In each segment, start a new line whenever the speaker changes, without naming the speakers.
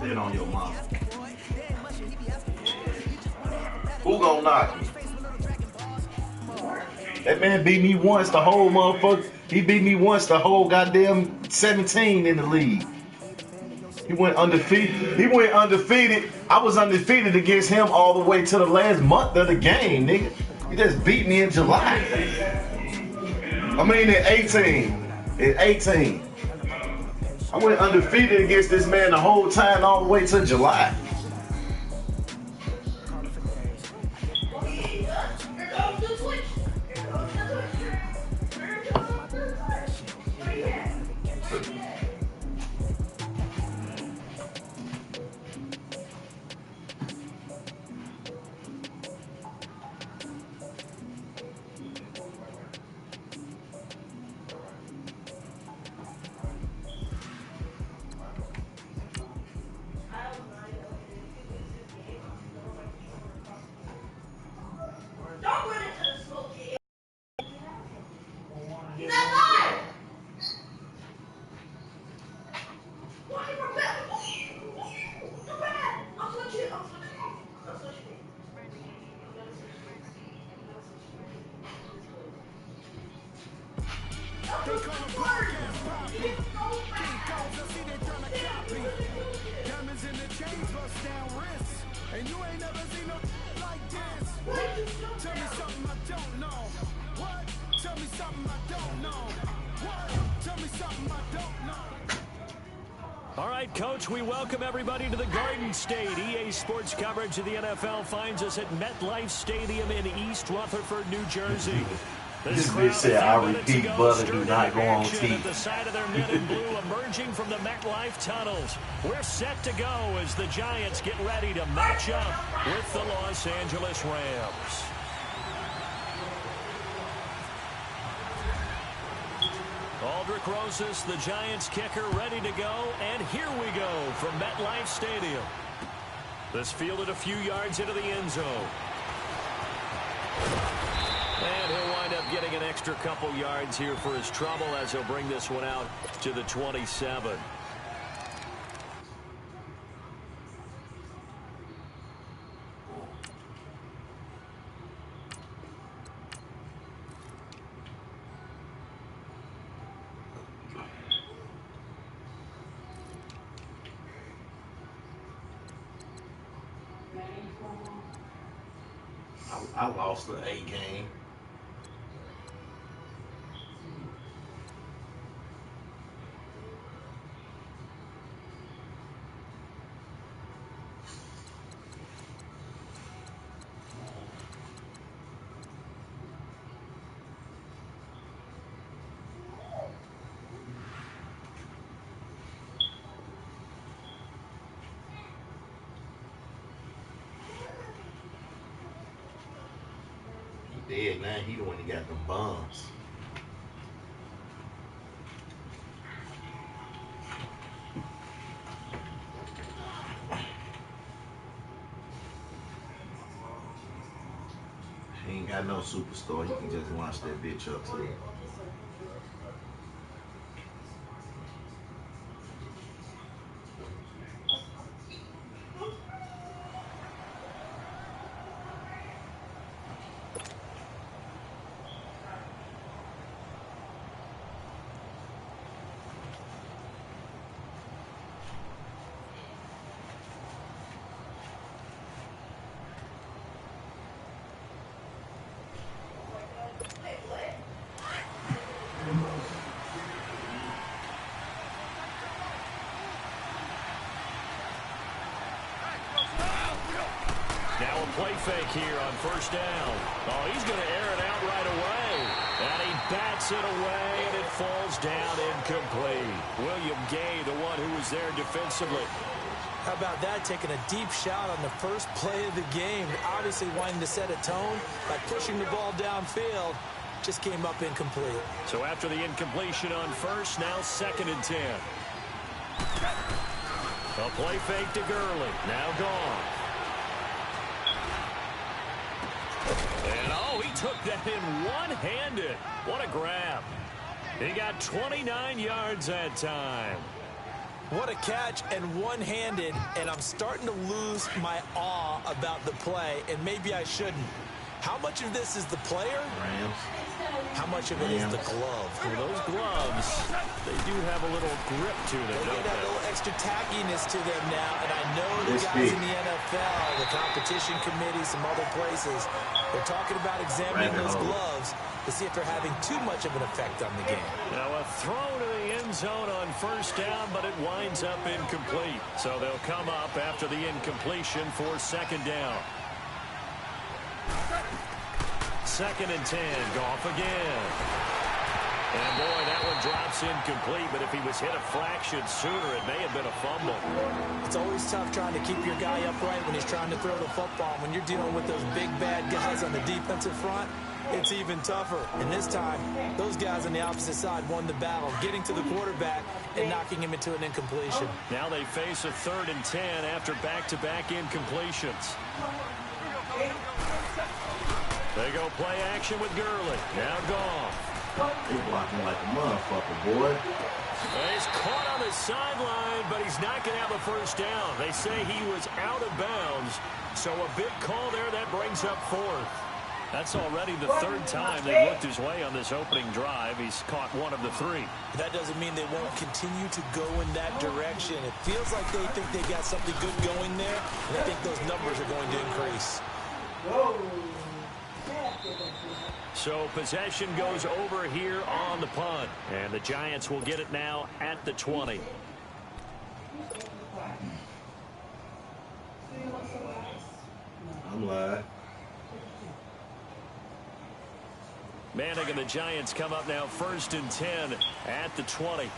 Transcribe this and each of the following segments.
Then on your mama. Who gonna knock me? That man beat me once, the whole motherfucker. He beat me once, the whole goddamn 17 in the league. He went undefeated. I was undefeated against him all the way to the last month of the game, nigga. He just beat me in July. I mean, in 18. In 18. I went undefeated against this man the whole time, all the way to July.
All right, Coach, we welcome everybody to the Garden State. EA Sports coverage of the NFL finds us at MetLife Stadium in East Rutherford, New Jersey.
This bitch said, I repeat, brother, do not go on TV.
At the side of their men in blue emerging from the MetLife tunnels. We're set to go as the Giants get ready to match up with the Los Angeles Rams. Aldrich Rosas, the Giants kicker, ready to go. And here we go from MetLife Stadium. This fielded a few yards into the end zone. And he'll wind up getting an extra couple yards here for his trouble as he'll bring this one out to the 27.
I lost the A game. Dead now, he the one that got them bombs. He ain't got no superstar, he can just launch that bitch up to it.
Now a play fake here on first down. Oh, he's going to air it out right away. And he bats it away, and it falls down incomplete. William Gay, the one who was there defensively.
How about that, taking a deep shot on the first play of the game. Obviously wanting to set a tone by pushing the ball downfield. Just came up incomplete.
So after the incompletion on first, now 2nd and 10. A play fake to Gurley. Now gone. And, oh, he took that in one-handed. What a grab. He got 29 yards that time.
What a catch, and one-handed, and I'm starting to lose my awe about the play, and maybe I shouldn't. How much of this is the player?
Rams.
How much of it is the glove?
Well, those gloves, they do have a little grip to them,
They
don't
get a
they?
little extra tackiness to them now, and I know the guys in the NFL, the competition committee, some other places, they're talking about examining those gloves to see if they're having too much of an effect on the game.
Now a throw to the end zone on first down, but it winds up incomplete. So they'll come up after the incompletion for second down. 2nd and 10, Goff again. And boy, that one drops incomplete, but if he was hit a fraction sooner, it may have been a fumble.
It's always tough trying to keep your guy upright when he's trying to throw the football. When you're dealing with those big, bad guys on the defensive front, it's even tougher. And this time, those guys on the opposite side won the battle, getting to the quarterback and knocking him into an incompletion.
Now they face a 3rd and 10 after back-to-back incompletions. They go play action with Gurley. Now Goff.
They blocking like a motherfucker, boy.
He's caught on the sideline, but he's not going to have a first down. They say he was out of bounds, so a big call there that brings up 4th. That's already the 3rd time they've looked his way on this opening drive. He's caught one of the 3.
That doesn't mean they won't continue to go in that direction. It feels like they think they got something good going there, and I think those numbers are going to increase.
So possession goes over here on the punt. And the Giants will get it now at the 20.
I'm live.
Manning and the Giants come up now 1st and 10 at the 20.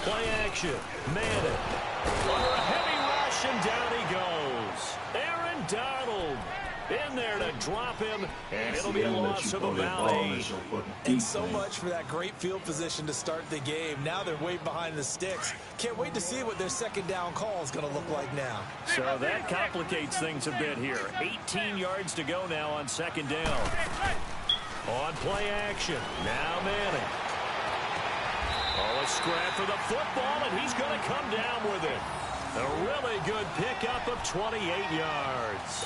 Play action. Manning. Under a heavy rush, and down he goes. Aaron Donald in there to drop him, and it'll be a loss of about 8.
And so much for that great field position to start the game. Now they're way behind the sticks. Can't wait to see what their second down call is going to look like now.
So that complicates things a bit here. 18 yards to go now on second down. On play action. Now Manning. Oh, a scrap for the football, and he's going to come down with it. A really good pickup of 28 yards.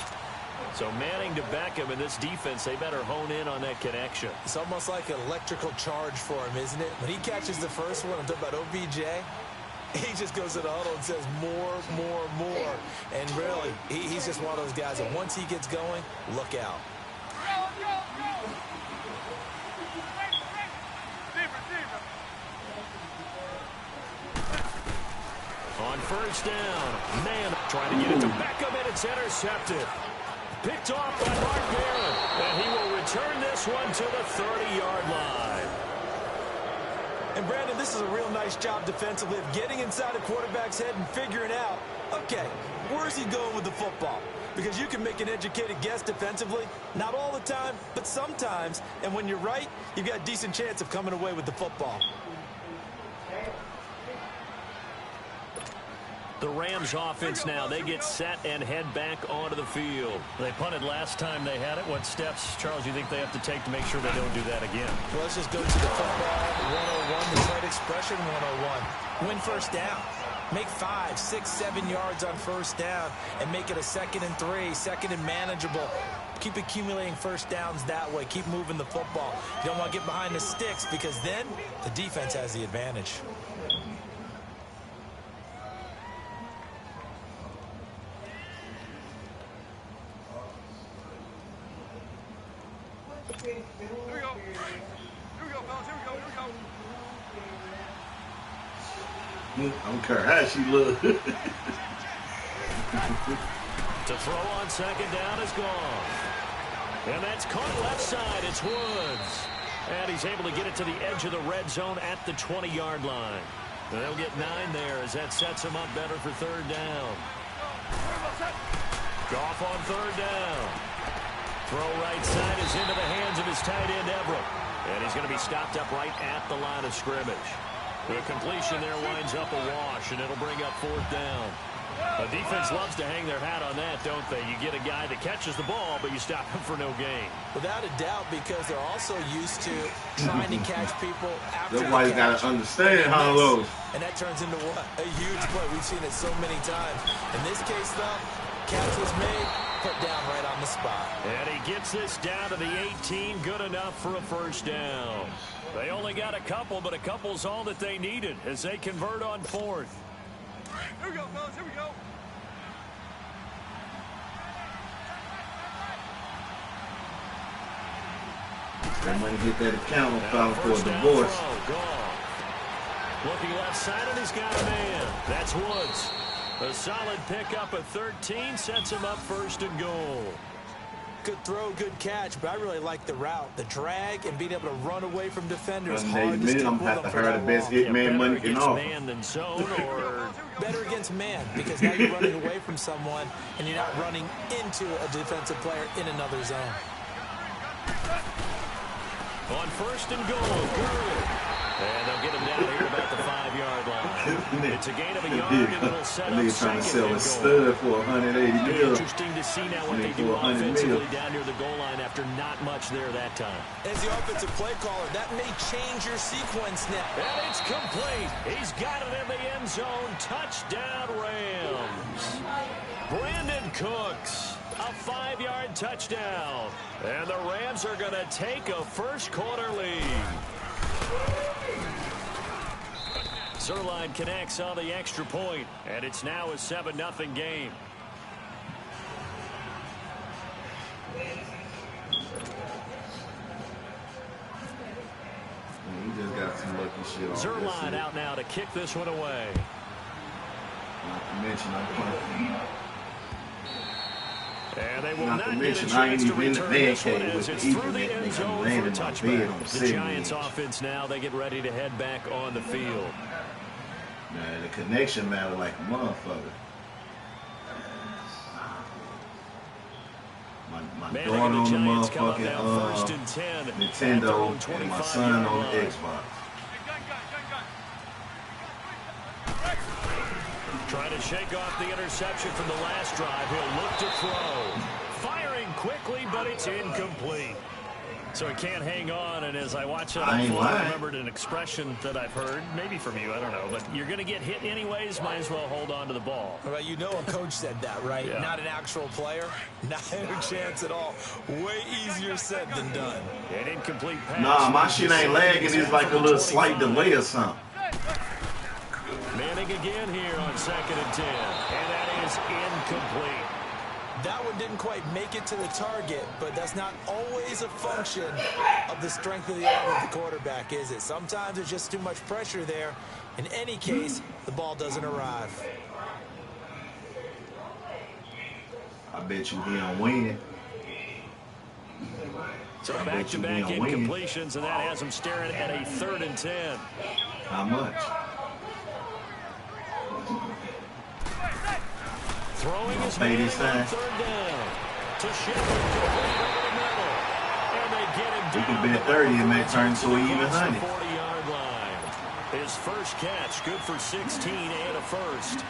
So Manning to Beckham in this defense, they better hone in on that connection.
It's almost like an electrical charge for him, isn't it? When he catches the first one, I'm talking about OBJ, he just goes to the huddle and says more, more, more. And really, he's just one of those guys that once he gets going, look out.
On first down, man trying to get it to Beckham, and it's intercepted. Picked off by Mark Barron, and he will return this one to the 30-yard line.
And Brandon, this is a real nice job defensively of getting inside a quarterback's head and figuring out, okay, where's he going with the football? Because you can make an educated guess defensively, not all the time, but sometimes. And when you're right, you've got a decent chance of coming away with the football.
The Rams offense now, they get set and head back onto the field. They punted last time they had it. What steps, Charles, you think they have to take to make sure they don't do that again?
Well, let's just go to the football 101, the trade expression 101. Win first down. Make 5, 6, 7 yards on first down and make it a 2nd and 3, 2nd and manageable. Keep accumulating first downs that way. Keep moving the football. You don't want to get behind the sticks because then the defense has the advantage.
I don't care how she look.
To throw on second down is gone. And that's caught left side. It's Woods. And he's able to get it to the edge of the red zone at the 20-yard line. They'll get 9 there as that sets him up better for third down. Goff on third down. Throw right side is into the hands of his tight end, Everett. And he's going to be stopped up right at the line of scrimmage. The completion there winds up a wash, and it'll bring up fourth down. The defense loves to hang their hat on that, don't they? You get a guy that catches the ball, but you stop him for no gain.
Without a doubt, because they're also used to trying to catch people after
Nobody's got to understand how low.
And that turns into what? A huge play. We've seen it so many times. In this case, though, catch was made, put down right on the spot.
And he gets this down to the 18, good enough for a first down. They only got a couple, but a couple's all that they needed as they convert on fourth.
Here we go, fellas. Here we go.
They might get that account filed for a divorce.
Looking left side, and he's got a man. That's Woods. A solid pickup of 13 sets him up first and goal.
Good throw, good catch, but I really like the route, the drag, and being able to run away from defenders.
I'm going to have to hire the best hitman money can offer.
Man than zone, or
better against man, because now you're running away from someone, and you're not running into a defensive player in another zone.
On first and goal, Gurley. And they'll get him down here about the 5-yard line. It's a gain of a yard, and it'll set up
trying to
second
sell
and
a stud for $180 million.
Interesting to see now what they do offensively down near the goal line after not much there that time.
As the offensive play caller, that may change your sequence now.
And it's complete. He's got it in the end zone. Touchdown, Rams. Brandon Cooks. A 5-yard touchdown. And the Rams are going to take a first-quarter lead. Zerline connects on the extra point, and it's now a 7-0 game.
He just got some lucky shit on
Zerline out now to kick this one away.
Not to mention,
And they will not get a chance to return this one as it's through the end zone for a touchback. The Giants offense now, they get ready to head back on the field.
Man, the connection matter like a motherfucker. My daughter on the motherfucking Nintendo and my son on the Xbox.
Trying to shake off the interception from the last drive. He'll look to throw. Firing quickly, but it's incomplete. So he can't hang on, and as I watch it, I remembered an expression that I've heard, maybe from you, I don't know, but you're going to get hit anyways, might as well hold on to the ball.
Well, you know a coach said that, right? Yeah. Not an actual player. Not a chance at all. Way easier said than done.
An incomplete pass.
Nah, my shit ain't lagging. It's like a little slight delay or something.
Manning again here on 2nd and 10, and that is incomplete.
That one didn't quite make it to the target, but that's not always a function of the strength of the arm of the quarterback, is it? Sometimes there's just too much pressure there. In any case, the ball doesn't arrive.
I bet you he don't win.
So back-to-back incompletions, and that has him staring at a 3rd and 10.
How much?
Throwing his man on 3rd down to Shepard complete over the middle. And they get him down.
We can bet 30 and may turn to an even 100.
40-yard line. His first catch, good for 16 and a first.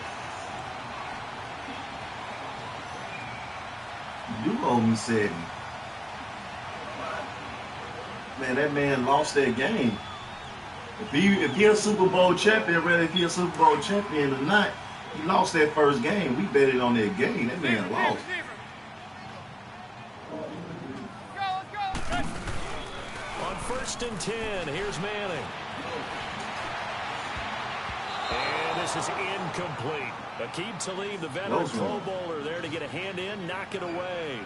You owe me 70. Man, that man lost that game. If he a Super Bowl champion, rather if he a Super Bowl champion or not, he lost that first game. We betted on that game. That man lost.
On 1st and 10, here's Manning. And this is incomplete. Aqib Talib, the veteran Pro Bowler, there to get a hand in, knock it away.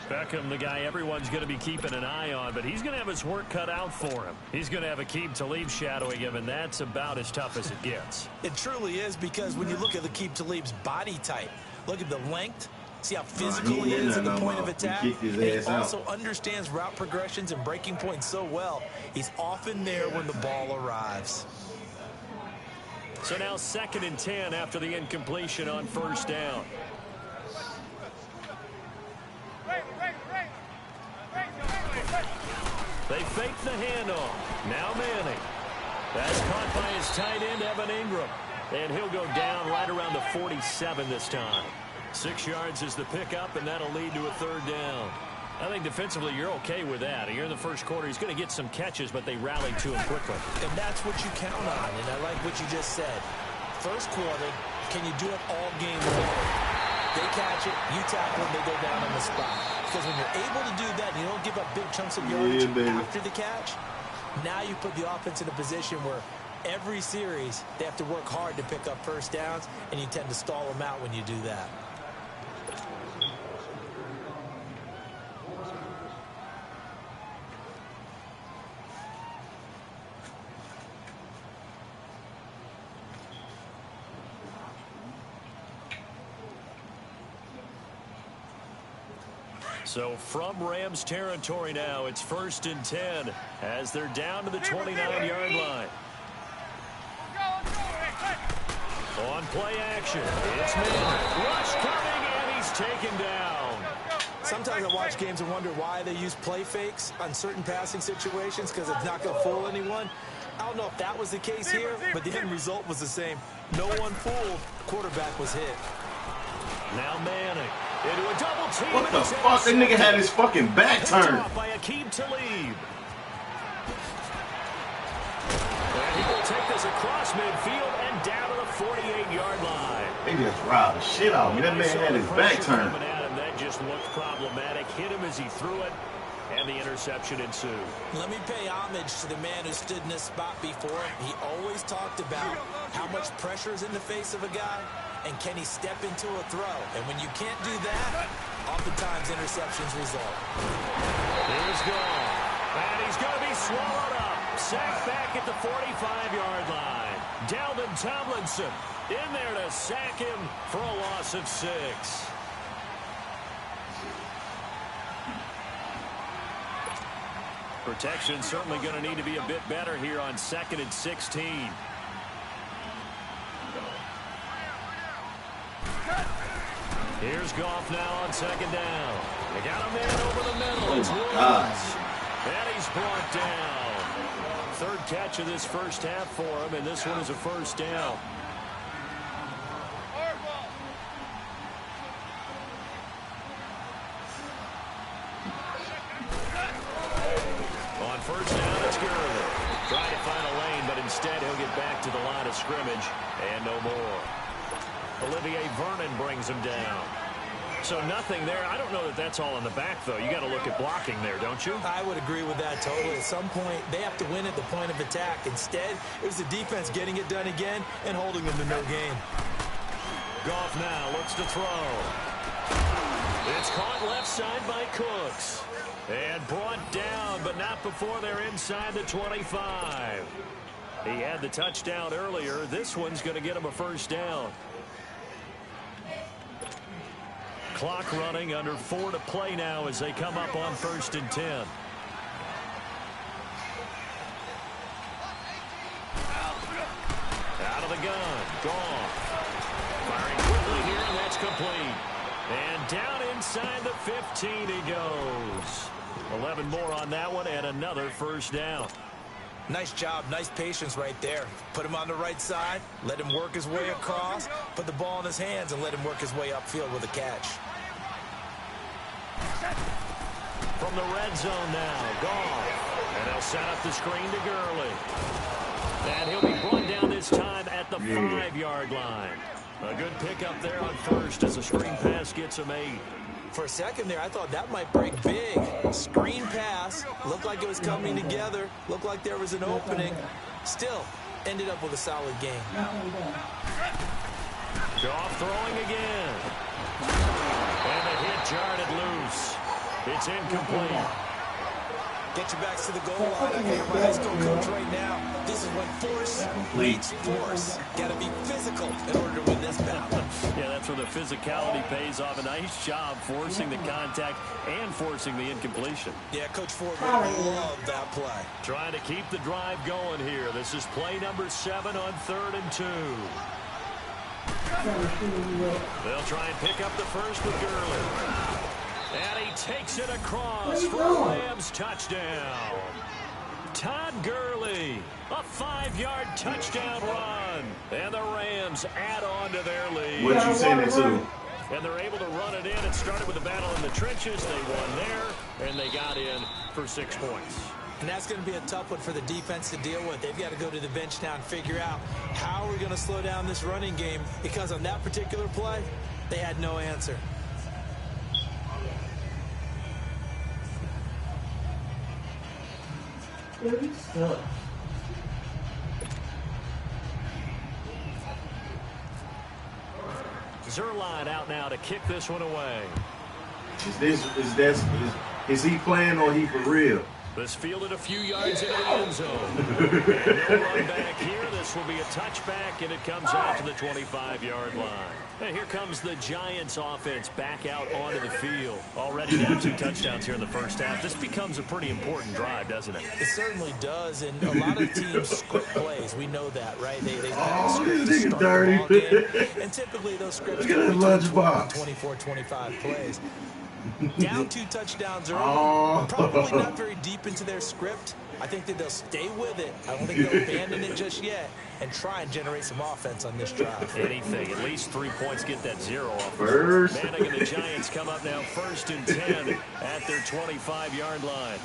Beckham, the guy everyone's going to be keeping an eye on, but he's going to have his work cut out for him. He's going to have Aqib Talib shadowing him, and that's about as tough as it gets.
It truly is, because when you look at Aqib Talib's body type, look at the length, see how physical he is at the point of attack. He also understands route progressions and breaking points so well. He's often there when the ball arrives.
So now 2nd and 10 after the incompletion on 1st down. They fake the handoff. Now Manning. That's caught by his tight end, Evan Ingram. And he'll go down right around the 47 this time. 6 yards is the pickup, and that'll lead to a third down. I think defensively you're okay with that. Here in the first quarter, he's going to get some catches, but they rally to him quickly.
And that's what you count on, and I like what you just said. First quarter, can you do it all game long? They catch it, you tackle it, they go down on the spot. Because when you're able to do that, you don't give up big chunks of yardage after the catch, now you put the offense in a position where every series they have to work hard to pick up first downs, and you tend to stall them out when you do that.
So from Rams territory now, it's 1st and 10 as they're down to the 29-yard line. On play action, it's Manning. Rush coming, and he's taken down.
Sometimes I watch games and wonder why they use play fakes on certain passing situations, because it's not going to fool anyone. I don't know if that was the case here, but the end result was the same. No one fooled. Quarterback was hit.
Now Manning into a double team.
What the fuck? That nigga had his fucking back turned.
By Akeem Talib. And he will take this across midfield and down to the 48-yard line.
They just robbed the shit out of me. That man had his back turned.
That just looked problematic. Hit him as he threw it, and the interception ensued.
Let me pay homage to the man who stood in this spot before. He always talked about how much pressure is in the face of a guy, and can he step into a throw? And when you can't do that, oftentimes interceptions result.
Here's Gall. And he's going to be swallowed up. Sacked back at the 45-yard line. Dalvin Tomlinson in there to sack him for a loss of 6. Protection certainly going to need to be a bit better here on 2nd and 16. Here's Goff now on 2nd down. They got a man over the middle. It's Williams. And he's brought down. 3rd catch of this first half for him, and this one is a first down. On 1st down, it's Gurley. Trying to find a lane, but instead he'll get back to the line of scrimmage, and no more. Olivier Vernon brings him down. So nothing there. I don't know that that's all in the back, though. You got to look at blocking there, don't you?
I would agree with that totally. At some point, they have to win at the point of attack. Instead, it was the defense getting it done again and holding them to no gain.
Goff now looks to throw. It's caught left side by Cooks. And brought down, but not before they're inside the 25. He had the touchdown earlier. This one's going to get him a first down. Clock running, under 4 to play now as they come up on 1st and 10. Out of the gun, Goff. Firing quickly here, and that's complete. And down inside the 15 he goes. 11 more on that one, and another first down.
Nice job, nice patience right there. Put him on the right side, let him work his way across, put the ball in his hands, and let him work his way upfield with a catch.
From the red zone now, Goff. And they'll set up the screen to Gurley. And he'll be brought down this time at the 5-yard line. A good pickup there on 1st as the screen pass gets him 8.
For a second there, I thought that might break big. Screen pass, looked like it was coming together, looked like there was an opening. Still, ended up with a solid game.
Goff throwing again. And the hit jarred it loose. It's incomplete.
Get your backs to the goal line. I can hear my high school coach right now. This is when force meets force. Got to be physical in order to win this battle.
Yeah, that's where the physicality pays off. A nice job forcing the contact and forcing the incompletion.
Yeah, Coach Ford would love that play.
Trying to keep the drive going here. This is play number 7 on 3rd and 2. They'll try and pick up the first with Gurley. And he takes it across for a Rams touchdown. Todd Gurley. A 5-yard touchdown run. And the Rams add on to their lead.
What you send it to?
And they're able to run it in. It started with a battle in the trenches. They won there, and they got in for 6 points.
And that's going to be a tough one for the defense to deal with. They've got to go to the bench now and figure out how we're going to slow down this running game, because on that particular play, they had no answer.
Zerline out now to kick this one away.
Is he playing or he for real?
This fielded a few yards into the end zone. And no run back here. This will be a touchback, and it comes out to the 25-yard line. And here comes the Giants offense back out onto the field. Already down 2 touchdowns here in the first half. This becomes a pretty important drive, doesn't it?
It certainly does, and a lot of teams script plays. We know that, right? They
Oh,
script
this
to
nigga
start the ball
dirty.
game, and typically those scripts
Look at that lunchbox.
24, 25 plays. Down 2 touchdowns early.
Oh.
Probably not very deep into their script. I think that they'll stay with it. I don't think they'll abandon it just yet and try and generate some offense on this drive.
Anything. At least 3 points, get that 0 off.
First.
Manning and the Giants come up now 1st and 10 at their 25-yard line.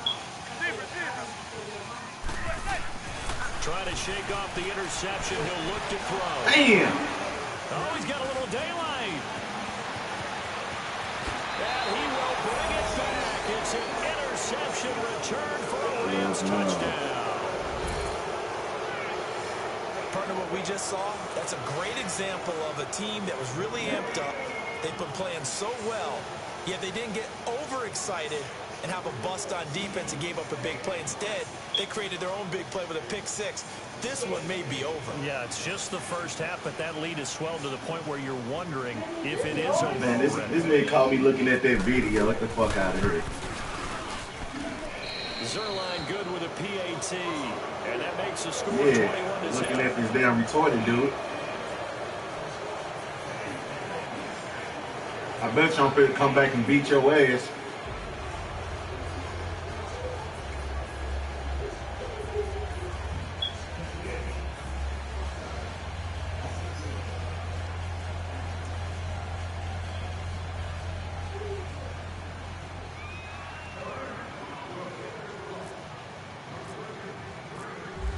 Trying to shake off the interception. He'll look to throw.
Damn.
Oh, he's got a little daylight. And he will bring it back. It's an interception return for a Rams touchdown.
Partner, what we just saw, that's a great example of a team that was really amped up. They've been playing so well, yet they didn't get overexcited and have a bust on defense and gave up a big play. Instead, they created their own big play with a pick 6. This one may be over.
Yeah, it's just the first half, but that lead has swelled to the point where you're wondering if it is over.
Man, this nigga caught me looking at that video. Get the fuck out of here.
Zerline good with a PAT, and that makes the score
Yeah,
21-0.
looking at this damn retarded dude. I bet you I'm finna come back and beat your ass.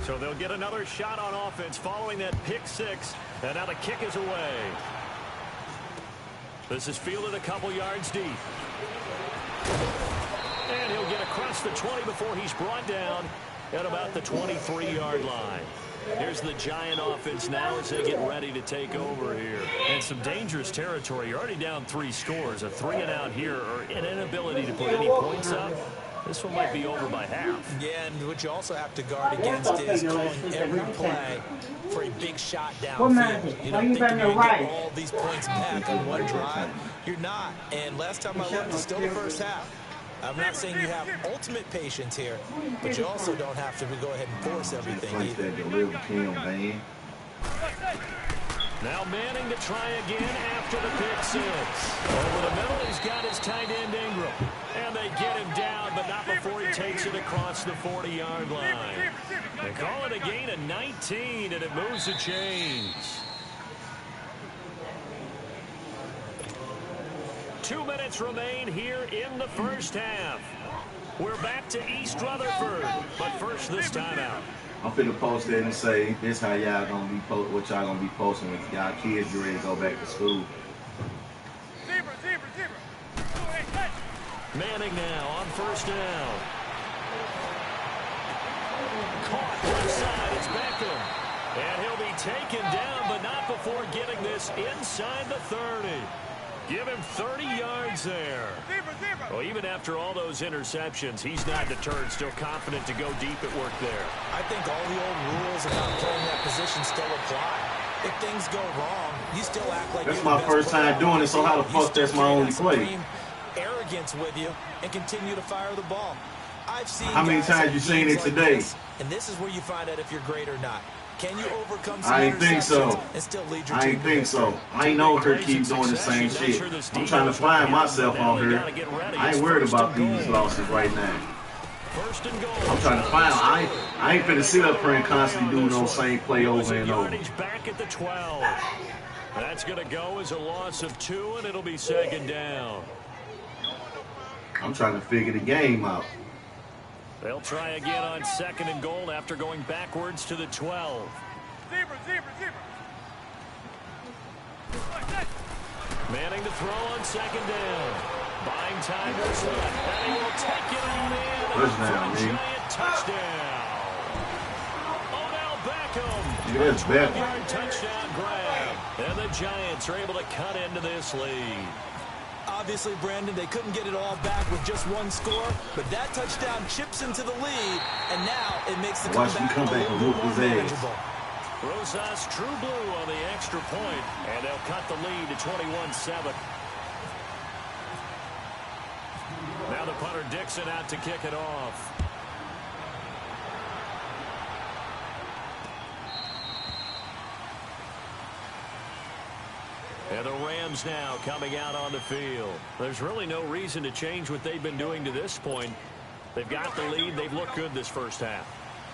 So they'll get another shot on offense following that pick 6, and now the kick is away. This is fielded a couple yards deep. And he'll get across the 20 before he's brought down at about the 23-yard line. Here's the Giant offense now as they get ready to take over here. And some dangerous territory. You're already down 3 scores. A 3-and-out here, or an inability to put any points up. This one might be over by half.
Yeah, and what you also have to guard against is calling every play for a big shot downfield. You know, thinking you're going to get all these points back on one drive. You're not. And last time I looked, it's still the first half. I'm not saying you have ultimate patience here, but you also don't have to go ahead and force everything either.
Now Manning to try again after the pick 6. Over the middle, he's got his tight end Ingram. And they get him down, but not before he takes it across the 40-yard line. They call it a gain of 19, and it moves the chains. 2 minutes remain here in the first half. We're back to East Rutherford, but first this timeout.
I'm finna post that and say this how y'all gonna be what y'all gonna be posting when y'all kids get ready to go back to school.
Manning now on first down. Caught left side, it's Beckham. And he'll be taken down, but not before getting this inside the 30. Give him 30 yards there. Well, even after all those interceptions, he's not deterred, still confident to go deep at work there.
I think all the old rules about playing that position still apply. If things go wrong, you still act like
that's my first time doing it, so how the fuck that's my only play?
Arrogance with you and continue to fire the ball. I've seen
how many times you seen it today?
And this is where you find out if you're great or not. Can you overcome some
I ain't think so.
And still lead your
I ain't think so. I ain't know her keep doing the same shit. I'm trying to find myself on here. I ain't worried about these losses right now.
First and goal.
I'm trying to find him. I ain't finna sit up here and constantly do no same play over and over.
Back at the 12. That's going to go as a loss of 2, and it'll be second down.
I'm trying to figure the game out.
They'll try again on second and goal after going backwards to the 12.
Zebra.
Manning to throw on second down. Buying time what's left. And he will take it on in.
Touchdown, man.
Giant touchdown. Odell Beckham.
Yes, Beckham.
12-yard touchdown grab. And the Giants are able to cut into this lead.
Obviously, Brandon, they couldn't get it all back with just one score, but that touchdown chips into the lead, and now it makes the comeback a little bit more manageable.
Rosas true blue on the extra point, and they'll cut the lead to 21-7. Now the punter Dixon out to kick it off. And the Rams now coming out on the field. There's really no reason to change what they've been doing to this point. They've got the lead. They've looked good this first half.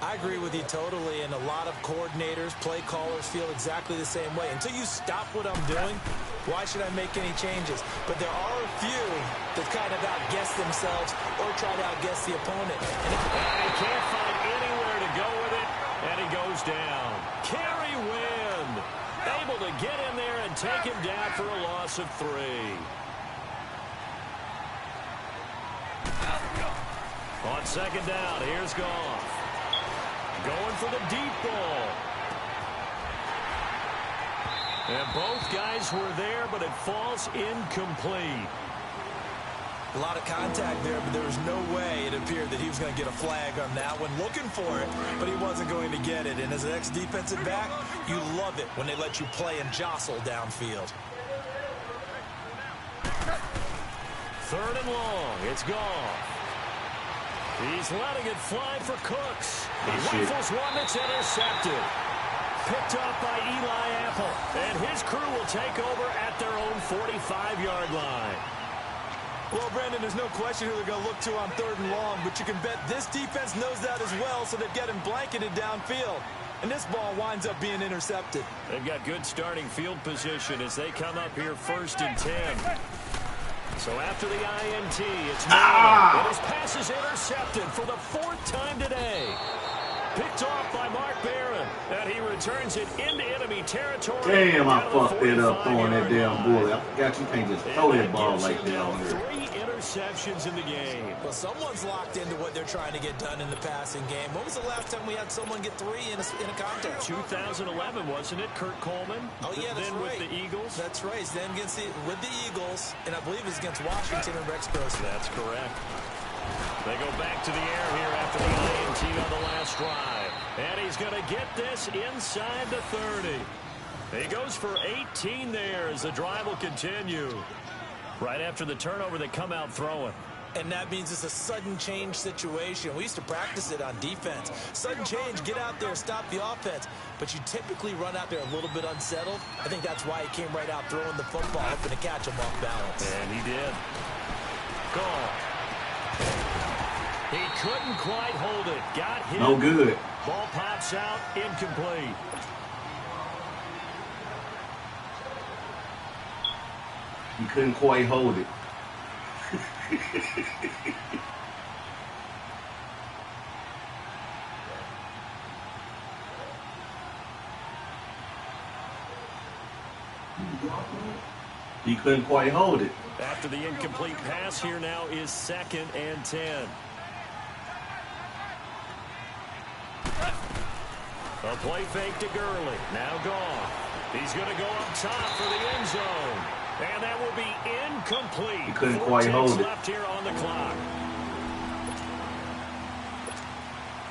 I agree with you totally, and a lot of coordinators, play callers feel exactly the same way. Until you stop what I'm doing, why should I make any changes? But there are a few that kind of outguess themselves or try to outguess the opponent.
And he can't find anywhere to go with it, and he goes down. Kerry Wynn able to get in there and take him down for a loss of 3. On second down, here's Goff. Going for the deep ball. And both guys were there, but it falls incomplete.
A lot of contact there, but there was no way it appeared that he was going to get a flag on that one. Looking for it, but he wasn't going to get it. And as an ex-defensive back, you love it when they let you play and jostle downfield.
Third and long. It's Goff. He's letting it fly for Cooks. He rifles one that's intercepted. Picked up by Eli Apple. And his crew will take over at their own 45-yard line.
Well, Brandon, there's no question who they're going to look to on third and long, but you can bet this defense knows that as well, so they've got him blanketed downfield. And this ball winds up being intercepted.
They've got good starting field position as they come up here first and 10. So after the INT, it's Murdamann. And his pass is intercepted for the 4th time today. Picked off by Mark Barron. And he returns it into enemy territory.
Damn, I fucked it up throwing that damn bullet. I forgot you can't just throw that ball like that on there.
3 interceptions in the game.
Well, someone's locked into what they're trying to get done in the passing game. When was the last time we had someone get 3 in a contest?
2011, wasn't it? Kurt Coleman.
Oh, yeah, that's
then
right.
With the Eagles.
That's right. Then with the Eagles, and I believe it's against Washington and Rex Grossman.
That's correct. They go back to the air here after the INT on the last drive. And he's going to get this inside the 30. He goes for 18 there as the drive will continue. Right after the turnover, they come out throwing.
And that means it's a sudden change situation. We used to practice it on defense. Sudden change, get out there, stop the offense. But you typically run out there a little bit unsettled. I think that's why he came right out throwing the football, hoping to catch him off balance.
And he did. Goal. He couldn't quite hold it. Got hit.
No good.
Ball pops out, incomplete.
He couldn't quite hold it. He couldn't quite hold it.
After the incomplete pass, here now is 2nd and 10. A play fake to Gurley. Now Goff. He's going to go up top for the end zone. And that will be incomplete.
He couldn't quite hold it.
Left here on the clock.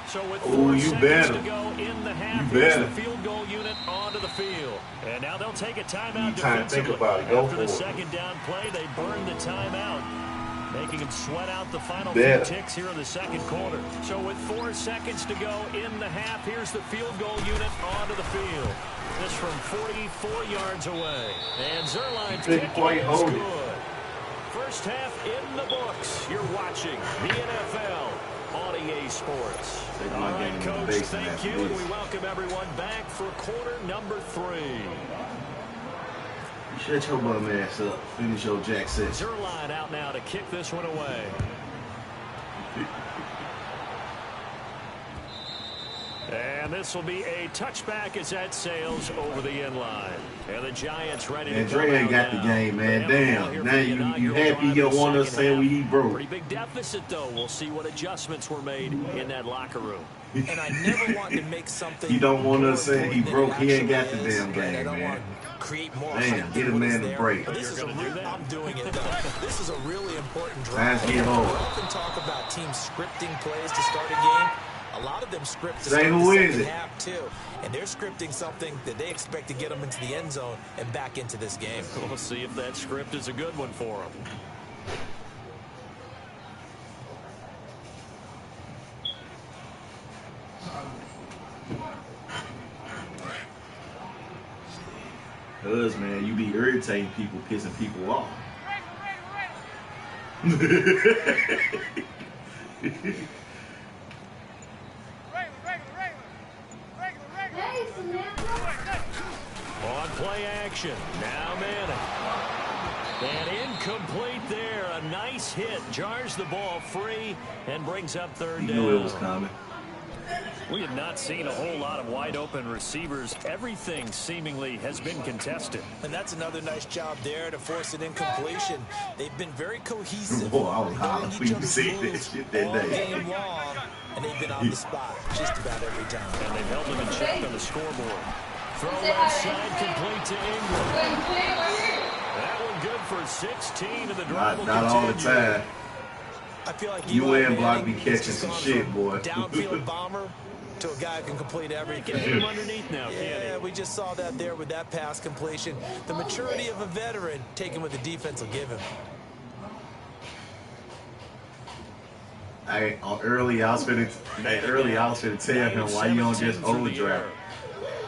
So with 4 seconds to go in the half, here's the field goal unit onto the field. And now they'll take a timeout defensively. After the second down play, they burn the timeout, making them sweat out the final few ticks here in the second quarter. So with 4 seconds to go in the half, here's the field goal unit onto the field. This from 44 yards away. And Zerline's kick is good. First half in the books. You're watching the NFL on Bally Sports.
Take
All
my
right,
game in the
Coach,
basement
thank
after
you, and
this.
we welcome everyone back for quarter number 3.
Shut your bum ass up. Finish your jack session.
Zerline out now to kick this one away. And this will be a touchback as that sails over the end line. And the Giants ready to go.
Dre ain't got the game, man. Damn. Now you happy you want us saying we broke.
Pretty big deficit, though. We'll see what adjustments were made in that locker room.
And I never want to make something.
You don't want us saying he broke. He ain't got the damn
I
game,
don't
man.
want to create more.
Damn, get a man a break.
But this is I'm doing it, though. This is a really important drive.
Times get old.
We often talk about teams scripting plays to start a game. A lot of them script to
Say
start
who
the
is
second
it?
half, too. And they're scripting something that they expect to get them into the end zone and back into this game.
We'll see if that script is a good one for them.
Cuz, man, you be irritating people, pissing people off.
On play action. Now Manning. And incomplete there. A nice hit. Jars the ball free and brings up third
You
down.
knew it was coming.
We have not seen a whole lot of wide open receivers. Everything seemingly has been contested.
And that's another nice job there to force an incompletion. They've been very cohesive.
Boy, I was hollering for you to see that
moves
shit that
all
day.
game long, and they've been on the spot just about every time.
And they've held them in check on the scoreboard. Throw left side, complete to Ingram. That one good for 16, and the drive will
Not all the
continue.
time.
I feel like
You
Eli
and Block be
Manning
catching
has just
some
gone
shit,
from
boy.
downfield bomber to a guy who can complete everything.
Get him underneath now,
Yeah,
can't
we just saw that there with that pass completion. The maturity of a veteran taking what the defense will give him.
Early, I was finna tell him why you don't just overdraft.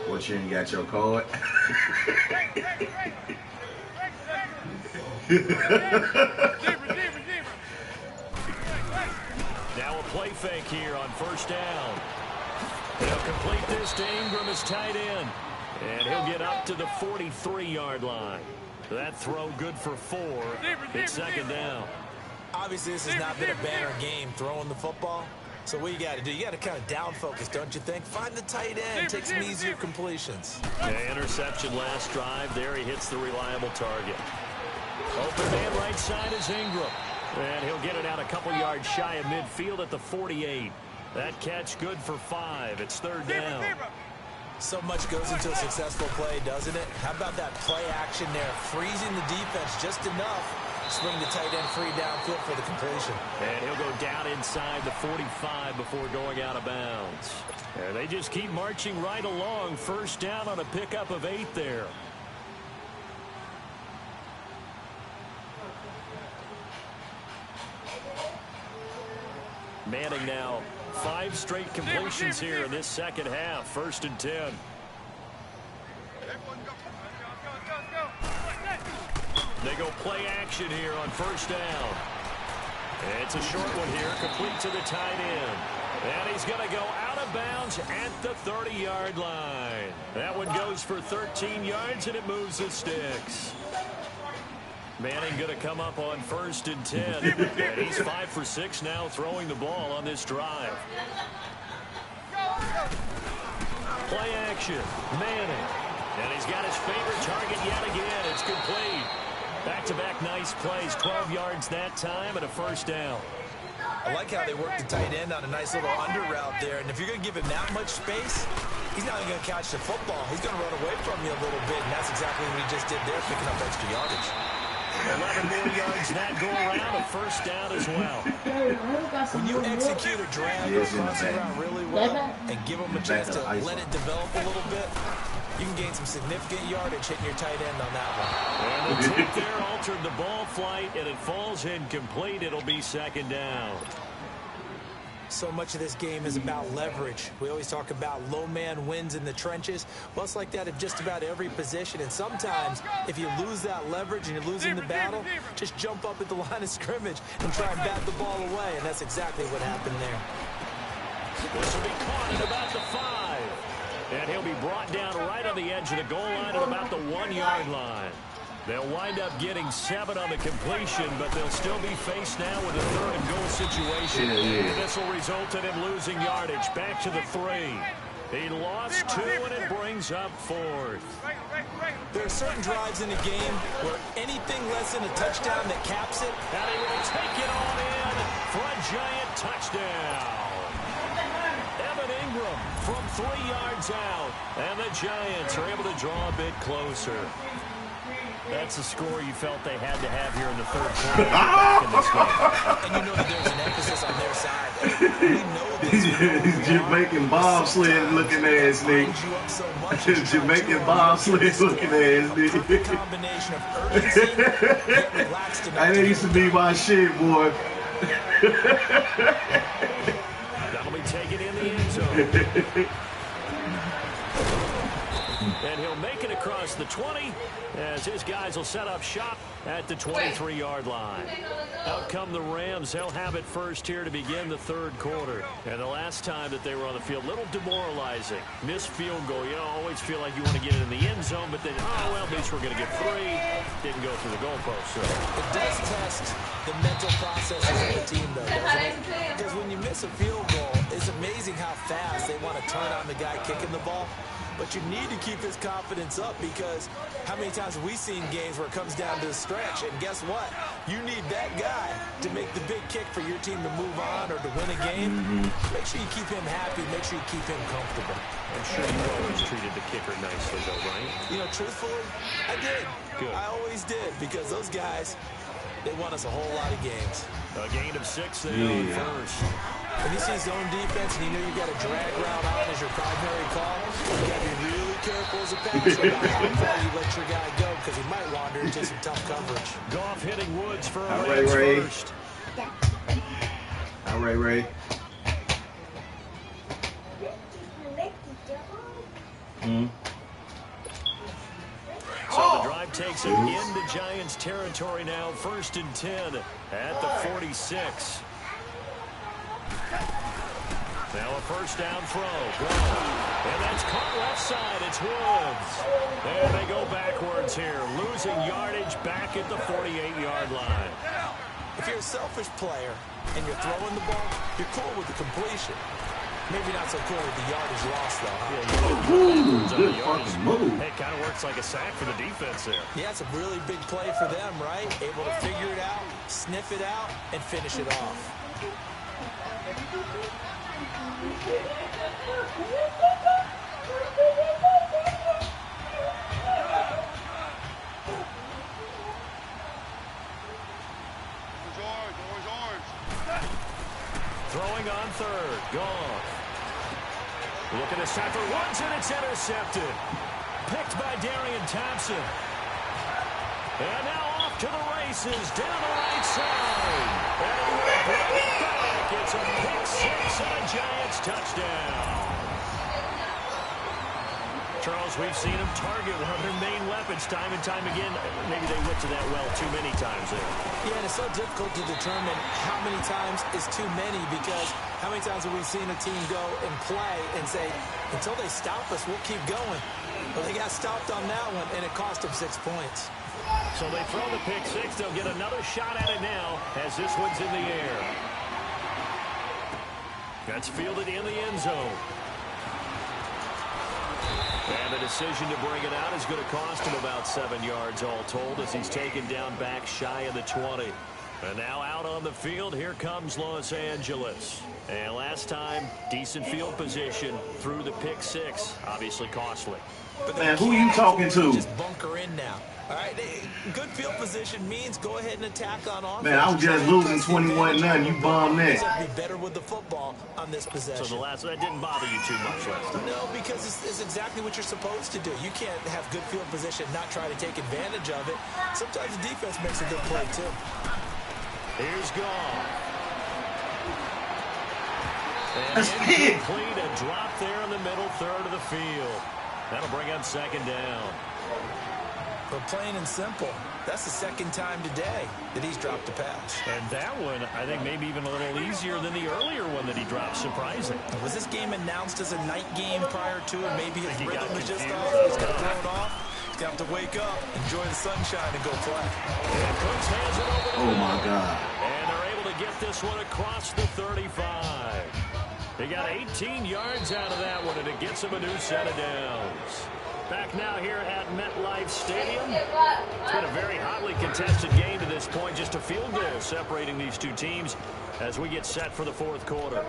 What, you ain't got your card?
Now a play fake here on first down. They'll complete this to Ingram as tight end. And he'll get up to the 43-yard line. That throw good for 4. It's second down.
Obviously, this has not been a banner game throwing the football. So what you got to do, you got to kind of down focus, don't you think? Find the tight end, take some easier completions.
Yeah, interception last drive. There he hits the reliable target. Open man right side is Ingram. And he'll get it out a couple yards shy of midfield at the 48. That catch good for 5. It's third down.
So much goes into a successful play, doesn't it? How about that play action there? Freezing the defense just enough. Swing the tight end free downfield for the completion.
And he'll go down inside the 45 before going out of bounds. And they just keep marching right along. First down on a pickup of 8 there. Manning now 5 straight completions here in this second half. First and 10. They go play action here on first down. It's a short one here, complete to the tight end. And he's going to go out of bounds at the 30-yard line. That one goes for 13 yards, and it moves the sticks. Manning going to come up on first and 10. And he's 5 for 6 now throwing the ball on this drive. Play action, Manning. And he's got his favorite target yet again. It's complete. Back-to-back nice plays, 12 yards that time and a first down.
I like how they work the tight end on a nice little under route there. And if you're going to give him that much space, he's not even going to catch the football. He's going to run away from you a little bit, and that's exactly what he just did there, picking up extra yardage.
11 more yards that go around, a first down as well.
When you execute a drag or crossing route really well and give him a chance to let it develop a little bit, you can gain some significant yardage hitting your tight end on that one.
And the tip there altered the ball flight, and it falls incomplete. It'll be second down.
So much of this game is about leverage. We always talk about low man wins in the trenches. Well, it's like that at just about every position. And sometimes, if you lose that leverage and you're losing the battle, just jump up at the line of scrimmage and try and bat the ball away. And that's exactly what happened there.
This will be caught at about the 5. And he'll be brought down right on the edge of the goal line at about the 1-yard line. They'll wind up getting 7 on the completion, but they'll still be faced now with a 3rd and goal situation. And this will result in him losing yardage back to the 3. He lost 2, and it brings up 4th.
There are certain drives in a game where anything less than a touchdown that caps it.
And he will take it on in for a giant touchdown. Evan Ingram from 3 yards out. And the Giants are able to draw a bit closer. That's a score you felt they had to have here in the 3rd quarter to get back in this game.
And you know that there's an emphasis on their side. We know this.
Jamaican bobsled looking ass nigga. Jamaican bobsled looking ass nigga.
Combination of urgency, yet relaxed enough.
That used to be my shit, boy.
That'll be taken in the end zone. And he'll make it across the 20 as his guys will set up shop at the 23-yard line. Out come the Rams. They'll have it first here to begin the 3rd quarter. And the last time that they were on the field, a little demoralizing. Missed field goal. You always feel like you want to get it in the end zone, but then, oh, well, at least we're going to get 3. Didn't go through the goalpost. So
it does test the mental processes of the team, though, doesn't it? Because when you miss a field goal, it's amazing how fast they want to turn on the guy kicking the ball. But you need to keep his confidence up, because how many times have we seen games where it comes down to the stretch, and guess what? You need that guy to make the big kick for your team to move on or to win a game. Make sure you keep him happy. Make sure you keep him comfortable.
I'm sure you always treated the kicker nicely, though, right?
You know, truthfully, I did.
Good.
I always did, because those guys, they won us a whole lot of games.
A gain of 6 there on first.
When you see zone defense and you know you got a drag route on as your primary call, you got to be really careful as a passer about how far you let your guy go, because he might wander into some tough coverage.
Goff hitting Woods for a
Rams
first.
All right, Ray.
So the drive takes him into Giants territory now. 1st and 10 at the 46. Now a first down throw. And that's caught left side. It's Woods. There they go backwards here. Losing yardage back at the 48-yard line.
If you're a selfish player and you're throwing the ball, you're cool with the completion. Maybe not so cool with the yardage loss, though.
Yeah,
good fucking move.
It kind of works like a sack for the defense there.
Yeah, it's a really big play for them, right? Able to figure it out, sniff it out, and finish it off.
Throwing on 3rd. Goff. Looking to set for Woods, and it's intercepted. Picked by Darian Thompson. And now off to the races down the right side. And he will bring it back. It's a pick 6 and a Giants touchdown. Charles, we've seen him target one of their main weapons time and time again. Maybe they went to that well too many times there.
Yeah, and it's so difficult to determine how many times is too many, because how many times have we seen a team go and play and say, until they stop us, we'll keep going. Well, they got stopped on that one, and it cost them 6 points.
So they throw the pick 6. They'll get another shot at it now as this one's in the air. That's fielded in the end zone. And the decision to bring it out is going to cost him about 7 yards all told, as he's taken down back shy of the 20. And now out on the field, here comes Los Angeles. And last time, decent field position through the pick 6. Obviously costly.
Man, who you talking to?
Just bunker in now. All right, good field position means go ahead and attack on offense.
Man, I was just losing 21-0. You bummed that.
Be better with the football on this possession.
So that didn't bother you too much last time.
No, because it's exactly what you're supposed to do. You can't have good field position, not try to take advantage of it. Sometimes the defense makes a good play too.
Here's Goff.
That's it.
Incomplete, a drop there in the middle third of the field. That'll bring up 2nd down.
But plain and simple, That's the second time today that he's dropped a pass.
And that one, I think, maybe even a little easier than the earlier one that he dropped. Surprising.
Was this game announced as a night game prior to it? Maybe his rhythm was just off. He's got thrown off. He's got to wake up, enjoy the sunshine, and go play.
And Cooks hands it over to
Oh, my God.
And they're able to get this one across the 35. They got 18 yards out of that one, and it gets them a new set of downs. Back now here at MetLife Stadium. It's been a very hotly contested game to this point. Just a field goal separating these two teams as we get set for the fourth quarter.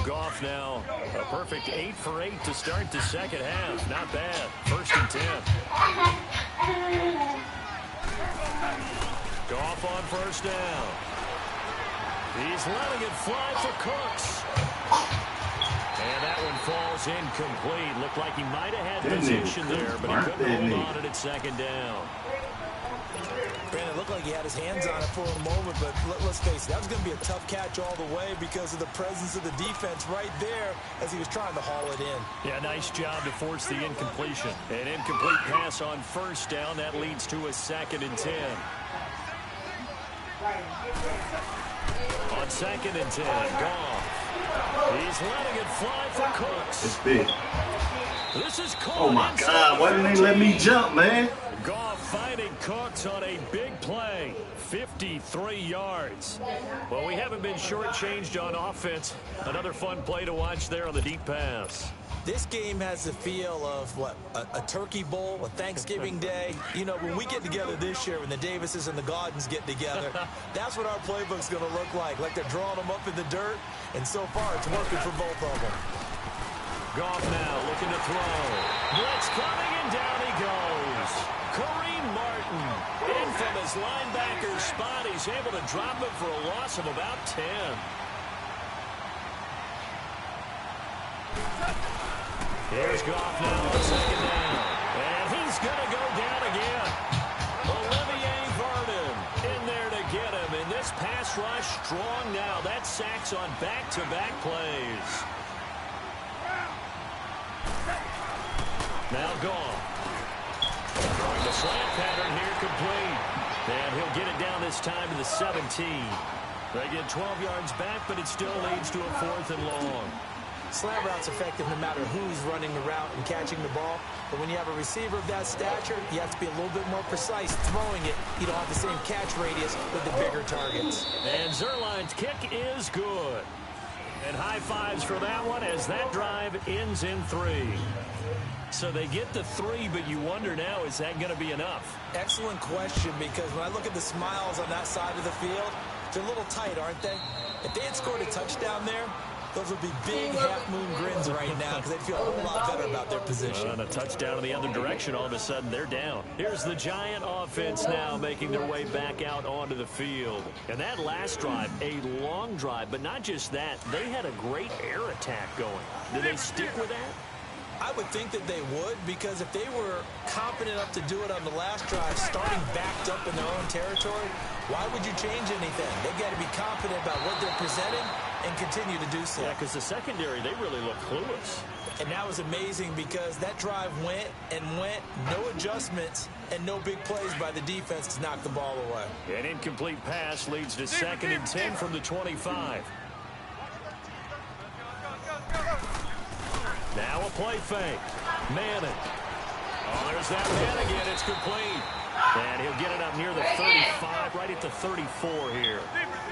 Goff now, a perfect 8 for 8 to start the second half. Not bad. 1st and 10. Goff on 1st down. He's letting it fly for Cooks. And that one falls incomplete. Looked like he might have had position there, but he couldn't hold on it at 2nd down.
Brandon, it looked like he had his hands on it for a moment, but let's face it, that was going to be a tough catch all the way because of the presence of the defense right there as he was trying to haul it in.
Yeah, nice job to force the incompletion. An incomplete pass on 1st down. That leads to a 2nd and 10. On 2nd and 10, Goff. He's letting it fly for Cooks.
It's big.
This is caught.
Oh, my God. Why didn't they let me jump, man?
Goff finding Cooks on a big play. 53 yards. Well, we haven't been shortchanged on offense. Another fun play to watch there on the deep pass.
This game has the feel of, what, a turkey bowl, a Thanksgiving day. You know, when we get together this year, when the Davises and the Gaudens get together, that's what our playbook's going to look like they're drawing them up in the dirt, and so far it's working for both of them.
Goff now looking to throw. Blitz coming, and down he goes. Kareem Martin in from his linebacker spot. He's able to drop it for a loss of about 10. Here's Goff now on 2nd down. And he's going to go down again. Olivier Vernon in there to get him. And this pass rush strong now. That's sacks on back-to-back plays. Now Goff. The slant pattern here complete. And he'll get it down this time to the 17. They get 12 yards back, but it still leads to a 4th and long.
Slant route's effective no matter who's running the route and catching the ball. But when you have a receiver of that stature, you have to be a little bit more precise throwing it. You don't have the same catch radius with the bigger targets.
And Zerline's kick is good. And high fives for that one as that drive ends in 3. So they get the 3, but you wonder now, is that going to be enough?
Excellent question, because when I look at the smiles on that side of the field, they're a little tight, aren't they? If they had scored a touchdown there, those would be big half-moon grins right now because they'd feel a whole lot better about their position.
And a touchdown in the other direction, all of a sudden they're down. Here's the Giant offense now making their way back out onto the field. And that last drive, a long drive, but not just that. They had a great air attack going. Did they stick with that?
I would think that they would, because if they were confident enough to do it on the last drive, starting backed up in their own territory, why would you change anything? They've got to be confident about what they're presenting and continue to do so.
Yeah, because the secondary, they really look clueless.
And that was amazing because that drive went and went, no adjustments, and no big plays by the defense to knock the ball away.
An incomplete pass leads to 2nd and 10 from the 25. Now a play fake. Manning. Oh, there's that man again. It's complete. And he'll get it up near the 35, right at the 34 here.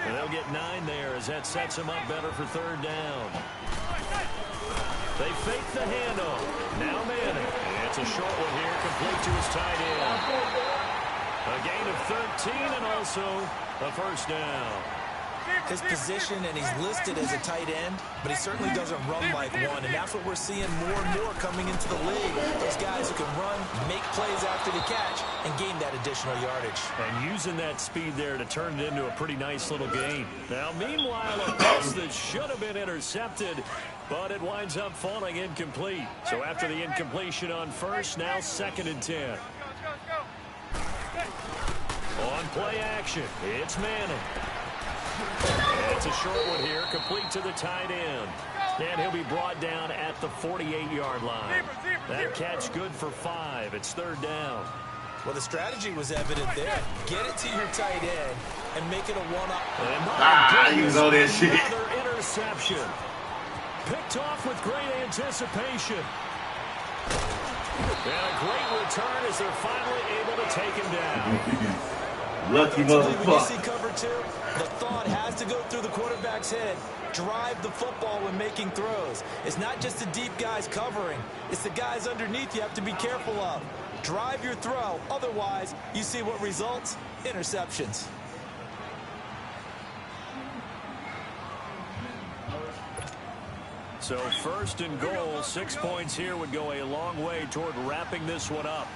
And they'll get 9 there as that sets him up better for 3rd down. They fake the handoff. Now Manning. And it's a short one here, complete to his tight end. A gain of 13 and also a 1st down.
His position, and he's listed as a tight end, but he certainly doesn't run like one, and that's what we're seeing more and more coming into the league. Those guys who can run, make plays after the catch, and gain that additional yardage.
And using that speed there to turn it into a pretty nice little gain. Now, meanwhile, a pass that should have been intercepted, but it winds up falling incomplete. So after the incompletion on 1st, now 2nd and 10.
Go, go, go.
On play action, it's Manning. It's a short one here, complete to the tight end. And he'll be brought down at the 48-yard line. That catch good for 5. It's 3rd down.
Well, the strategy was evident there. Get it to your tight end and make it a
He was on that shit.
Another interception. Picked off with great anticipation. And a great return as they're finally able to take him down.
Lucky motherfucker.
When you see cover 2, the thought has to go through the quarterback's head. Drive the football when making throws. It's not just the deep guys covering. It's the guys underneath you have to be careful of. Drive your throw. Otherwise, you see what results? Interceptions.
So 1st and goal, 6 points here would go a long way toward wrapping this one up.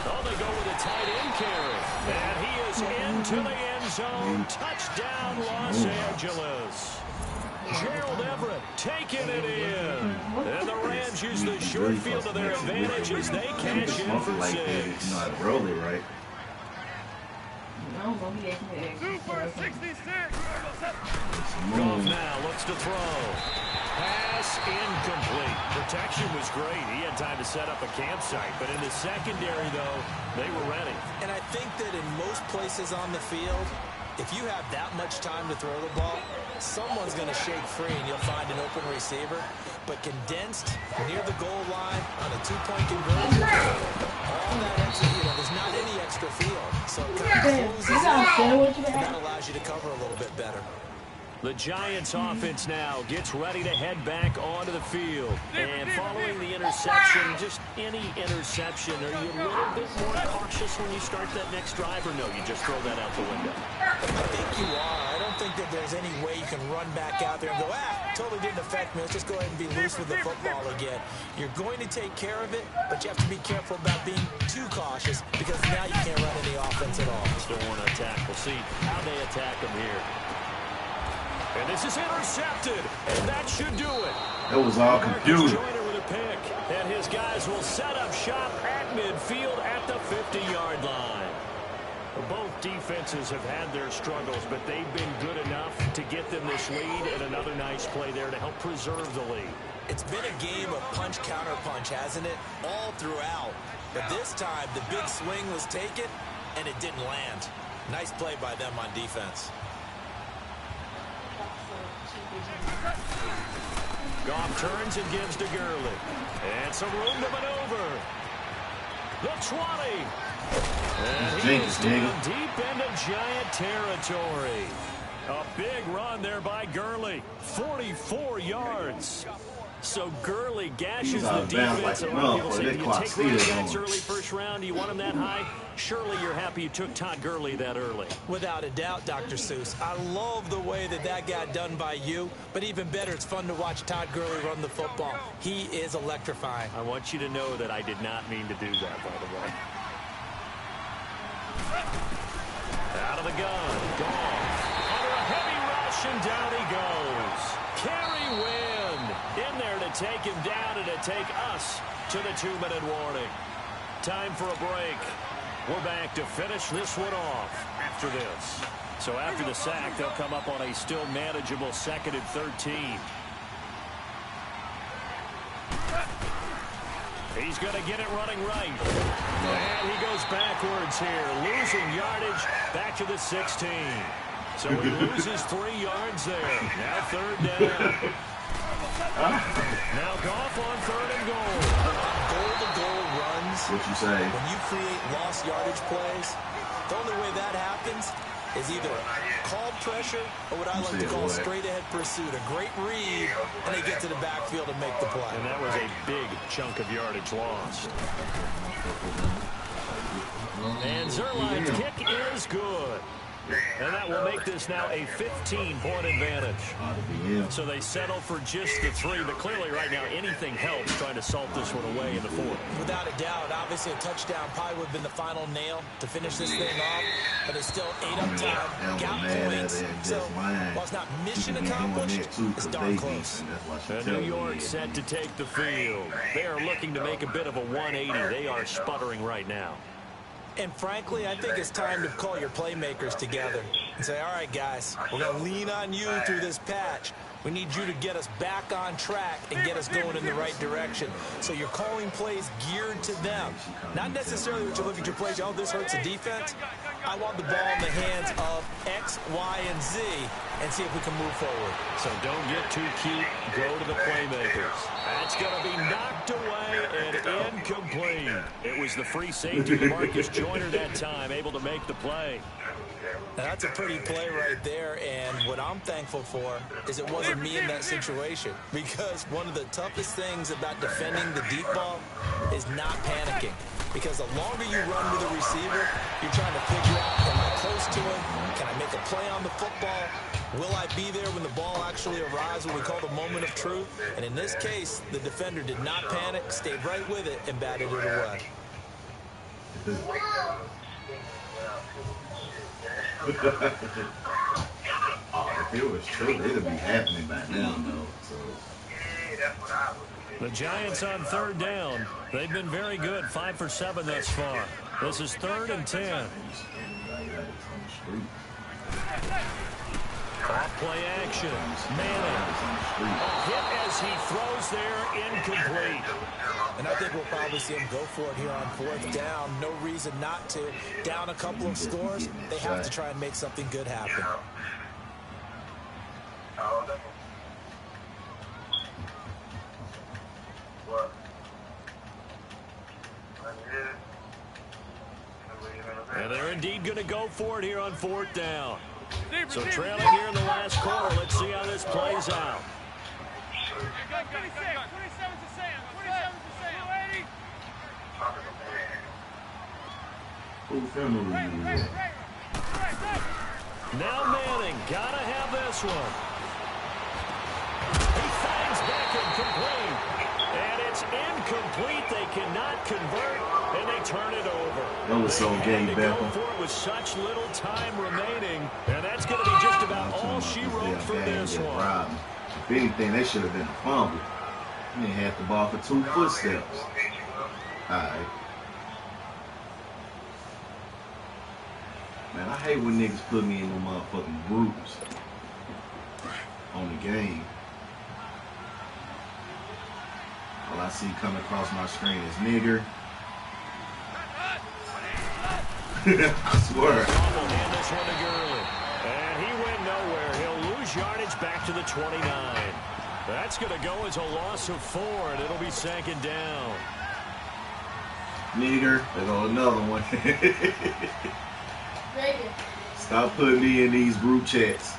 Oh, they go with a tight end carry. And he is into the end zone. Touchdown, Los Angeles. Gerald Everett taking it in. And the Rams use the short field to their advantage as they cash in for 6.
You know how to roll it, right?
Super 66.
Goff now looks to throw. Pass incomplete. Protection was great. He had time to set up a campsite. But in the secondary, though, they were ready.
And I think that in most places on the field, if you have that much time to throw the ball, someone's going to shake free and you'll find an open receiver. But condensed near the goal line on a 2-point conversion, all that extra, there's not any extra field. So it kind of closes out, and that allows you to cover a little bit better.
The Giants offense now gets ready to head back onto the field. And following the interception, just any interception, are you a little bit more cautious when you start that next drive, or no, you just throw that out the window?
I think you are. I don't think that there's any way you can run back out there and go, totally didn't affect me. Let's just go ahead and be loose with the football again. You're going to take care of it, but you have to be careful about being too cautious because now you can't run any offense at all.
Still want to attack. We'll see how they attack him here. And this is intercepted, and that should do it.
That was all computer.
Joyner with a pick, and his guys will set up shop at midfield at the 50-yard line. Both defenses have had their struggles, but they've been good enough to get them this lead, and another nice play there to help preserve the lead.
It's been a game of punch-counter-punch, hasn't it? All throughout. But this time, the big swing was taken, and it didn't land. Nice play by them on defense.
Goff turns and gives to Gurley. And some room to maneuver. The 20. And he is down deep into Giant territory. A big run there by Gurley. 44 yards. So Gurley gashes the defense. And a lot of people say, do you take running backs early first round? Do you want him that high? Surely you're happy you took Todd Gurley that early.
Without a doubt, Dr. Seuss. I love the way that got done by you. But even better, it's fun to watch Todd Gurley run the football. He is electrifying.
I want you to know that I did not mean to do that, by the way. Out of the gun. Goff. Under a heavy rush, and down he goes. Kerry Wynn in there to take him down and to take us to the 2-minute warning. Time for a break. We're back to finish this one off after this. So after the sack, they'll come up on a still manageable 2nd and 13. He's going to get it running right. And he goes backwards here, losing yardage back to the 16. So he loses 3 yards there. Now 3rd down. Now Goff on 3rd and goal.
Goal-to-goal runs.
What you say?
When you create lost yardage plays, the only way that happens is either called pressure or what I like to call straight-ahead pursuit. A great read, and they get to the backfield and make the play.
And that was a big chunk of yardage lost. And Zerline's kick is good. And that will make this now a 15-point advantage. So they settle for just the 3, but clearly right now anything helps trying to salt this one away in the 4th.
Without a doubt, obviously a touchdown probably would have been the final nail to finish this thing off, but it's still 8 up time, got points, so while it's not mission accomplished, it's darn close.
And New York set to take the field. They are looking to make a bit of a 180. They are sputtering right now.
And frankly, I think it's time to call your playmakers together and say, all right, guys, we're going to lean on you through this patch. We need you to get us back on track and get us going in the right direction. So you're calling plays geared to them. Not necessarily what you look at your plays, oh, this hurts the defense. I want the ball in the hands of X, Y, and Z and see if we can move forward.
So don't get too cute. Go to the playmakers. That's going to be knocked away and incomplete. It was the free safety, Marcus Joyner, that time, able to make the play.
Now, that's a pretty play right there, and what I'm thankful for is it wasn't me in that situation, because one of the toughest things about defending the deep ball is not panicking, because the longer you run with a receiver, you're trying to figure out, am I close to him? Can I make a play on the football? Will I be there when the ball actually arrives, what we call the moment of truth? And in this case, the defender did not panic, stayed right with it, and batted it away.
Oh, if it was true, it'd be happening by now, though. So.
The Giants on 3rd down. They've been very good, 5 for 7 thus far. This is 3rd and 10. Off play action. Manning. A hit as he throws there, incomplete.
And I think we'll probably see him go for it here on 4th down. No reason not to. Down a couple of scores, they have to try and make something good happen.
And they're indeed going to go for it here on 4th down. So trailing here in the last quarter. Let's see how this plays out. Now Manning, gotta have this one. He finds Beckham complete. And it's incomplete. They cannot convert, and they turn it over.
That was so game, Beckham.
Go for it with such little time remaining, and that's going to be just about all she wrote for this one.
If anything, they should have been a fumble. They had the ball for 2 footsteps. All right. Man, I hate when niggas put me in them motherfucking groups on the game. All I see coming across my screen is nigger. I swear.
Hand this one to Gurley. And he went nowhere. He'll lose yardage back to the 29. That's going to go as a loss of 4, and it'll be 2nd down.
Nigger. There go another one. Stop putting me in these group chats.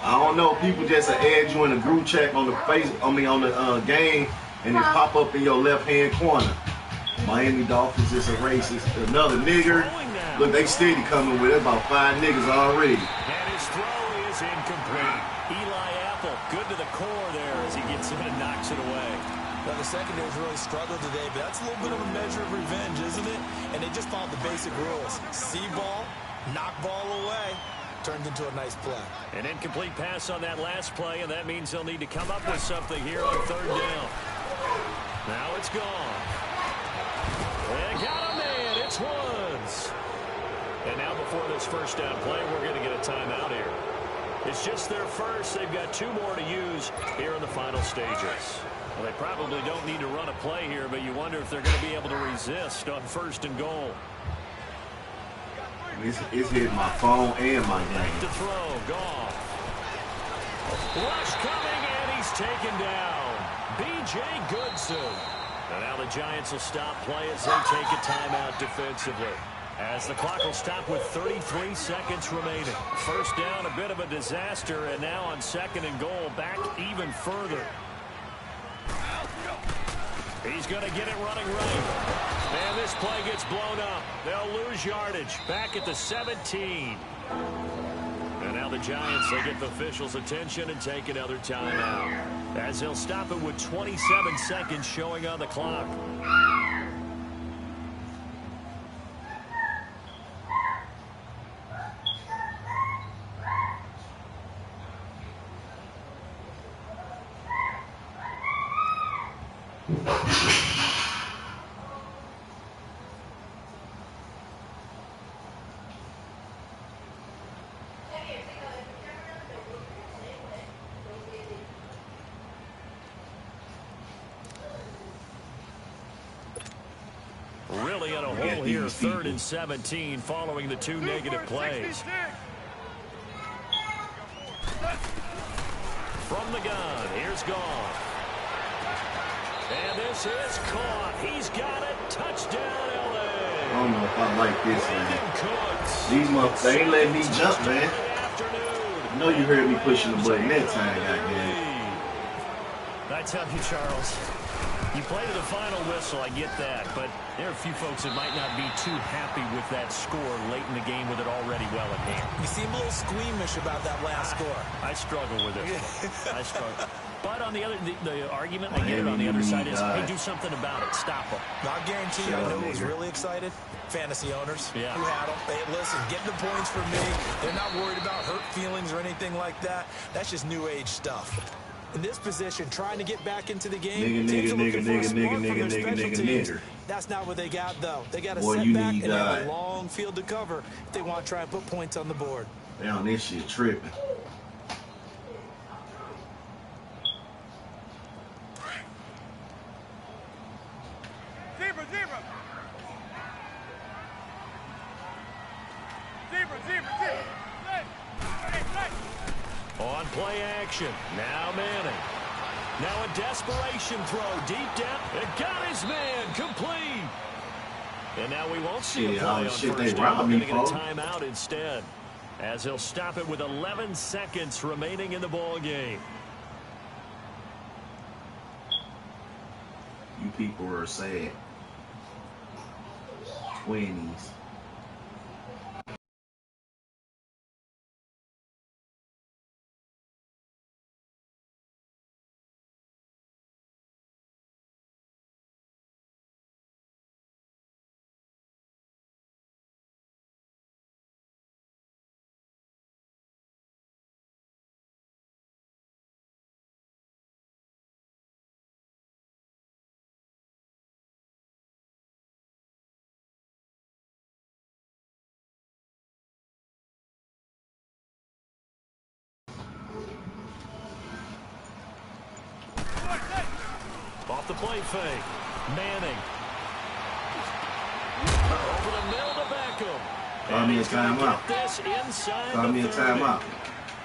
I don't know. People just add you in a group chat on the on the game, and it pop up in your left-hand corner. Miami Dolphins is a racist. Another nigger. Look, they steady coming with it. About 5 niggas already.
And his throw is incomplete. Eli Apple, good to the core there as he gets in and knocks it away.
Well, the secondary's really struggled today, but that's a little bit of a measure of revenge, isn't it? And they just followed the basic rules. See ball, knock ball away. Turned into a nice play.
An incomplete pass on that last play, and that means they'll need to come up with something here on 3rd down. Now it's gone. They got a man. It's Woods. And now before this 1st down play, we're going to get a timeout here. It's just their first. They've got 2 more to use here in the final stages. Well, they probably don't need to run a play here, but you wonder if they're going to be able to resist on 1st and goal.
It's hit my phone and my game.
To throw, Goff. Rush coming, and he's taken down. B.J. Goodson. And now the Giants will stop play as they take a timeout defensively. As the clock will stop with 33 seconds remaining. 1st down, a bit of a disaster, and now on 2nd and goal, back even further. He's going to get it running right. And this play gets blown up. They'll lose yardage. Back at the 17. And now the Giants, they get the officials' attention and take another timeout, as he'll stop it with 27 seconds showing on the clock. Really in a hole here, 3rd and 17, following the 2 negative plays. From the gun, here's Gone. And this is caught. He's got it. Touchdown, LA.
I don't know if I like this, man. These motherfuckers, they ain't letting me jump, man. I know you heard me pushing the button that time, goddamn.
I tell you, Charles, you play to the final whistle, I get that, but there are a few folks that might not be too happy with that score late in the game with it already well at hand.
You seem a little squeamish about that last score.
I struggle with it. I struggle. But on the other, the argument, I get it on the other side is, hey, do something about it. Stop them.
I'll guarantee you, I know who was really excited? Fantasy owners who had them. Hey, listen, get the points for me. They're not worried about hurt feelings or anything like that. That's just new age stuff. In this position, trying to get back into the game.
Nigga.
That's not what they got, though. They got a setback and they have a long field to cover if they want to try and put points on the board.
Damn, this shit tripping.
On play action, now Manning. Now a desperation throw, deep down. It got his man, complete. And now we won't see a play on first down. We're going to get a timeout instead, as he'll stop it with 11 seconds remaining in the ball game.
You people are sad. 20s.
Off the play fake, Manning. Over the middle to Beckham.
Call me a timeout. Call me a timeout.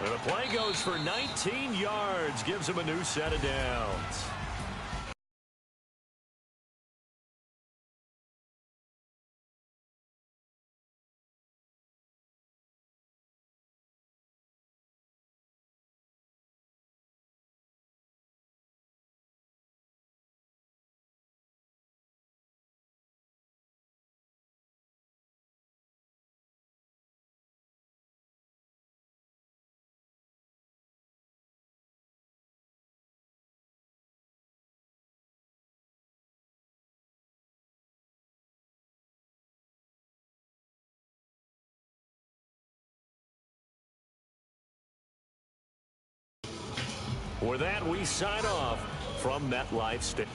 The play goes for 19 yards, gives him a new set of downs. With that, we sign off from MetLife Stadium.